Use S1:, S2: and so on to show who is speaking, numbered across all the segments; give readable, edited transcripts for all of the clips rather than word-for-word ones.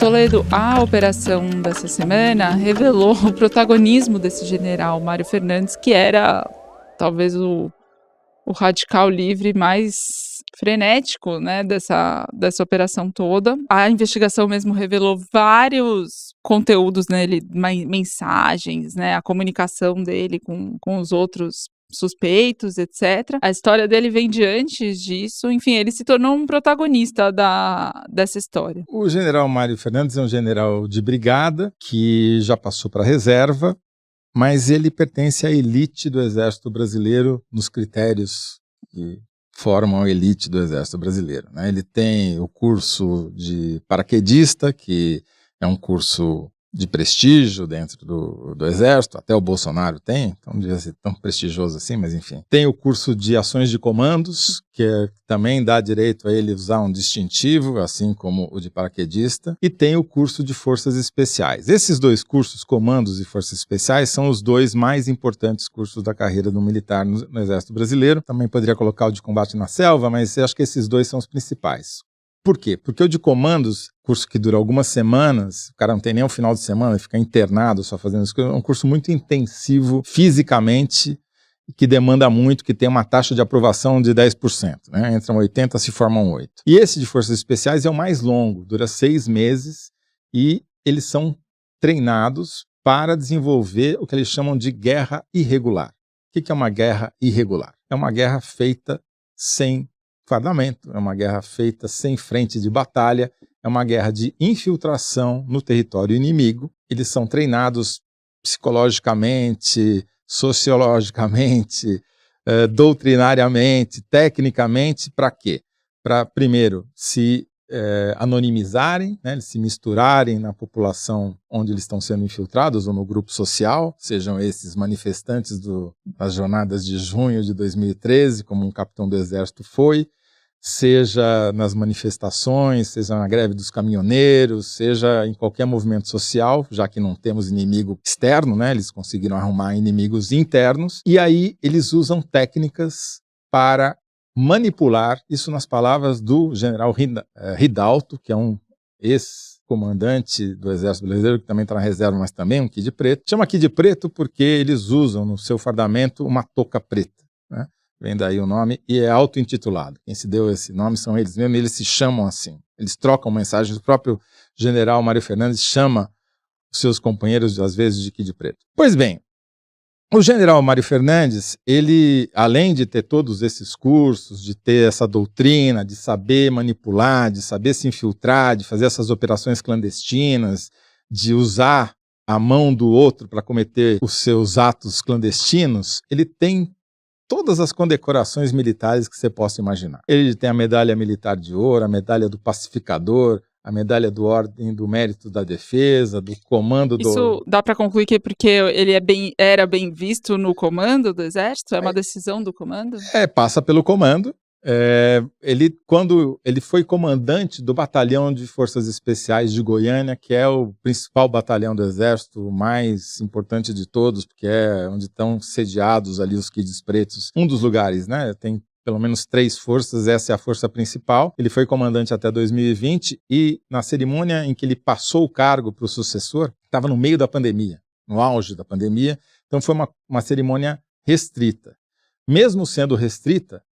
S1: Toledo, a operação dessa semana revelou o protagonismo desse general Mário Fernandes, que era talvez o radical livre mais frenético, né, dessa operação toda. A investigação mesmo revelou vários conteúdos nele, mensagens, né, a comunicação dele com os outros suspeitos, etc. A história dele vem de antes disso. Enfim, ele se tornou um protagonista dessa história.
S2: O general Mário Fernandes é um general de brigada que já passou para a reserva, mas ele pertence à elite do Exército Brasileiro nos critérios que formam a elite do Exército Brasileiro, né? Ele tem o curso de paraquedista, que é um curso de prestígio dentro do Exército, até o Bolsonaro tem, então não devia ser tão prestigioso assim, mas enfim. Tem o curso de ações de comandos, que também dá direito a ele usar um distintivo, assim como o de paraquedista, e tem o curso de forças especiais. Esses dois cursos, comandos e forças especiais, são os dois mais importantes cursos da carreira do militar no Exército Brasileiro. Também poderia colocar o de combate na selva, mas eu acho que esses dois são os principais. Por quê? Porque o de comandos, curso que dura algumas semanas, o cara não tem nem um final de semana, ele fica internado só fazendo isso, é um curso muito intensivo fisicamente, que demanda muito, que tem uma taxa de aprovação de 10%, né? Entram 80, se formam 8. E esse de forças especiais é o mais longo, dura 6 meses, e eles são treinados para desenvolver o que eles chamam de guerra irregular. O que é uma guerra irregular? É uma guerra feita sem fardamento, é uma guerra feita sem frente de batalha, é uma guerra de infiltração no território inimigo. Eles são treinados psicologicamente, sociologicamente, doutrinariamente, tecnicamente, para quê? Para, primeiro, se anonimizarem, né, eles se misturarem na população onde eles estão sendo infiltrados ou no grupo social, sejam esses manifestantes das jornadas de junho de 2013, como um capitão do exército foi, seja nas manifestações, seja na greve dos caminhoneiros, seja em qualquer movimento social, já que não temos inimigo externo, né, eles conseguiram arrumar inimigos internos, e aí eles usam técnicas para manipular, isso nas palavras do general Ridalto, que é um ex-comandante do Exército Brasileiro, que também está na reserva, mas também um Kid Preto. Chama Kid Preto porque eles usam no seu fardamento uma touca preta, né? Vem daí o nome, e é auto-intitulado. Quem se deu esse nome são eles mesmos, e eles se chamam assim. Eles trocam mensagens, o próprio general Mário Fernandes chama os seus companheiros, às vezes, de Kid Preto. Pois bem, o general Mário Fernandes, ele, além de ter todos esses cursos, de ter essa doutrina, de saber manipular, de saber se infiltrar, de fazer essas operações clandestinas, de usar a mão do outro para cometer os seus atos clandestinos, ele tem todas as condecorações militares que você possa imaginar. Ele tem a medalha militar de ouro, a medalha do pacificador, a medalha do Ordem do Mérito da Defesa, do comando do...
S1: Isso dá para concluir que é porque ele era bem visto no comando do Exército? É uma decisão do comando?
S2: Passa pelo comando. Quando ele foi comandante do Batalhão de Forças Especiais de Goiânia, que é o principal batalhão do Exército, o mais importante de todos, porque é onde estão sediados ali os Kids Pretos. Um dos lugares, né? Tem pelo menos 3 forças, essa é a força principal. Ele foi comandante até 2020 e na cerimônia em que ele passou o cargo para o sucessor, estava no meio da pandemia, no auge da pandemia, então foi uma cerimônia restrita. Mesmo sendo restrita,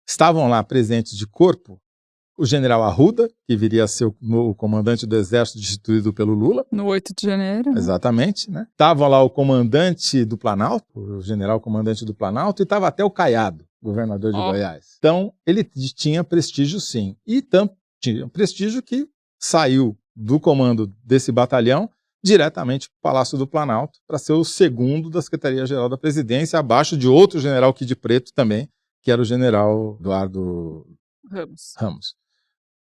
S2: estavam lá presentes de corpo o general Arruda, que viria a ser o comandante do exército destituído pelo Lula.
S1: No 8 de janeiro.
S2: Exatamente, né? Estava lá o comandante do Planalto, o general comandante do Planalto, e estava até o Caiado, governador de Goiás. Então, ele tinha prestígio sim. E tanto tinha prestígio que saiu do comando desse batalhão diretamente para o Palácio do Planalto para ser o segundo da Secretaria-Geral da Presidência, abaixo de outro general Kid Preto também, que era o general Eduardo Ramos.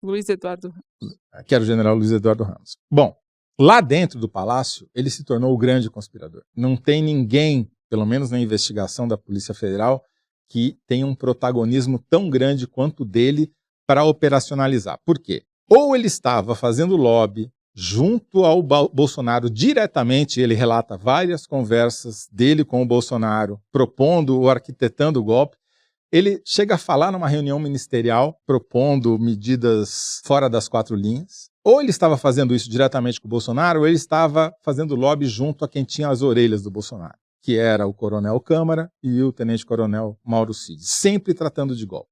S1: Luiz Eduardo Ramos.
S2: Que era o general Luiz Eduardo Ramos. Bom, lá dentro do palácio, ele se tornou o grande conspirador. Não tem ninguém, pelo menos na investigação da Polícia Federal, que tenha um protagonismo tão grande quanto o dele para operacionalizar. Por quê? Ou ele estava fazendo lobby junto ao Bolsonaro diretamente, ele relata várias conversas dele com o Bolsonaro, propondo ou arquitetando o golpe. Ele chega a falar numa reunião ministerial, propondo medidas fora das 4 linhas, Ou ele estava fazendo isso diretamente com o Bolsonaro, ou ele estava fazendo lobby junto a quem tinha as orelhas do Bolsonaro, que era o Coronel Câmara e o Tenente-Coronel Mauro Cid, sempre tratando de golpe.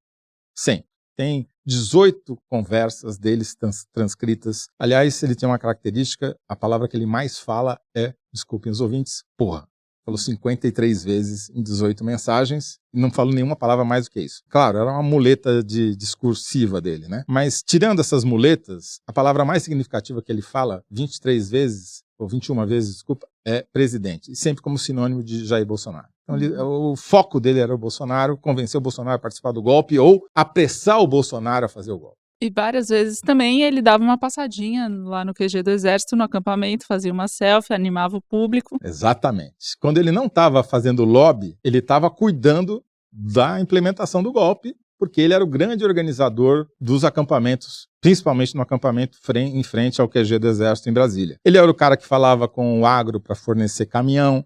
S2: Sempre. Tem 18 conversas deles transcritas. Aliás, ele tem uma característica, a palavra que ele mais fala é, desculpem os ouvintes, porra. Falou 53 vezes em 18 mensagens e não falou nenhuma palavra mais do que isso. Claro, era uma muleta discursiva dele, né? Mas tirando essas muletas, a palavra mais significativa que ele fala 23 vezes, ou 21 vezes, desculpa, é presidente. E sempre como sinônimo de Jair Bolsonaro. Então, o foco dele era o Bolsonaro, convencer o Bolsonaro a participar do golpe ou apressar o Bolsonaro a fazer o golpe.
S1: E várias vezes também ele dava uma passadinha lá no QG do Exército, no acampamento, fazia uma selfie, animava o público.
S2: Exatamente. Quando ele não estava fazendo lobby, ele estava cuidando da implementação do golpe, porque ele era o grande organizador dos acampamentos, principalmente no acampamento em frente ao QG do Exército em Brasília. Ele era o cara que falava com o agro para fornecer caminhão,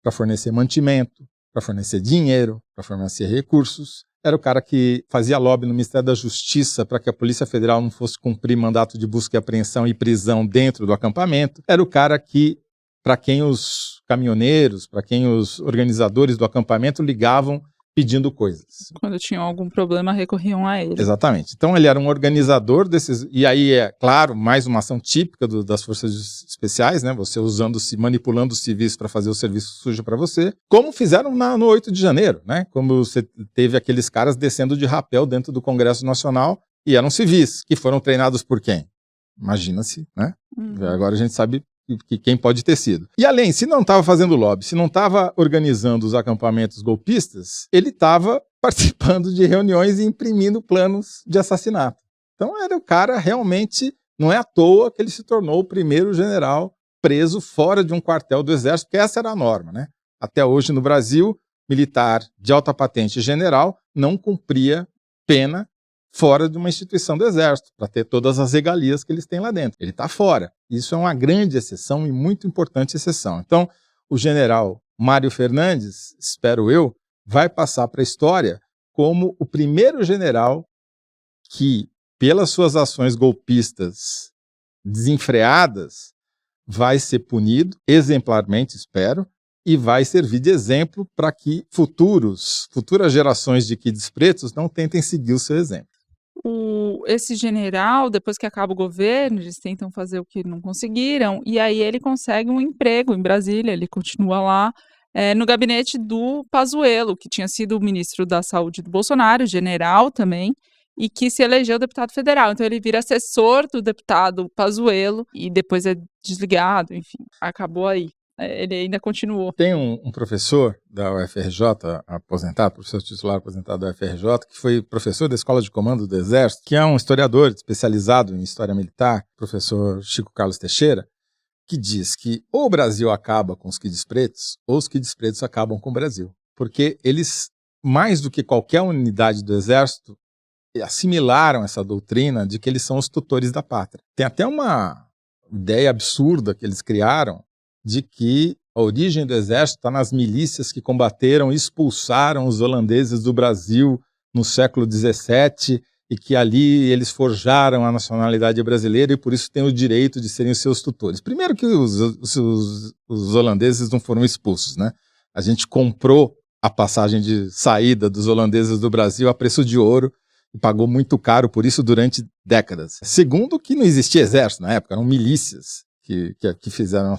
S2: para fornecer mantimento, para fornecer dinheiro, para fornecer recursos. Era o cara que fazia lobby no Ministério da Justiça para que a Polícia Federal não fosse cumprir mandato de busca e apreensão e prisão dentro do acampamento. Era o cara que, para quem os caminhoneiros, para quem os organizadores do acampamento ligavam pedindo coisas.
S1: Quando tinham algum problema, recorriam a ele.
S2: Exatamente. Então ele era um organizador desses, e aí é, claro, mais uma ação típica das forças especiais, né? Você manipulando os civis para fazer o serviço sujo para você, como fizeram no 8 de janeiro, né? Como você teve aqueles caras descendo de rapel dentro do Congresso Nacional, e eram civis, que foram treinados por quem? Imagina-se, né? Agora a gente sabe que quem pode ter sido. E além, se não estava fazendo lobby, se não estava organizando os acampamentos golpistas, ele estava participando de reuniões e imprimindo planos de assassinato. Então era o cara realmente, não é à toa que ele se tornou o primeiro general preso fora de um quartel do Exército, porque essa era a norma, né? Até hoje no Brasil, militar de alta patente general não cumpria pena fora de uma instituição do Exército, para ter todas as regalias que eles têm lá dentro. Ele está fora. Isso é uma grande exceção e muito importante exceção. Então, o general Mário Fernandes, espero eu, vai passar para a história como o primeiro general que, pelas suas ações golpistas desenfreadas, vai ser punido, exemplarmente, espero, e vai servir de exemplo para que futuras gerações de quides pretos não tentem seguir o seu exemplo.
S1: Esse general, depois que acaba o governo, eles tentam fazer o que não conseguiram, e aí ele consegue um emprego em Brasília, ele continua lá, no gabinete do Pazuello, que tinha sido o ministro da Saúde do Bolsonaro, general também, e que se elegeu deputado federal. Então ele vira assessor do deputado Pazuello, e depois é desligado, enfim, acabou aí. Ele ainda continuou.
S2: Tem um professor da UFRJ, aposentado, professor titular aposentado da UFRJ, que foi professor da Escola de Comando do Exército, que é um historiador especializado em história militar, professor Chico Carlos Teixeira, que diz que ou o Brasil acaba com os quides pretos, ou os quides pretos acabam com o Brasil. Porque eles, mais do que qualquer unidade do Exército, assimilaram essa doutrina de que eles são os tutores da pátria. Tem até uma ideia absurda que eles criaram, de que a origem do Exército está nas milícias que combateram e expulsaram os holandeses do Brasil no século XVII e que ali eles forjaram a nacionalidade brasileira e por isso têm o direito de serem os seus tutores. Primeiro que os holandeses não foram expulsos, né? A gente comprou a passagem de saída dos holandeses do Brasil a preço de ouro e pagou muito caro por isso durante décadas. Segundo que não existia exército na época, eram milícias que fizeram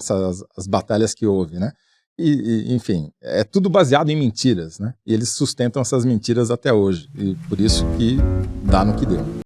S2: as batalhas que houve, né? Enfim, é tudo baseado em mentiras, né? E eles sustentam essas mentiras até hoje, e por isso que dá no que deu.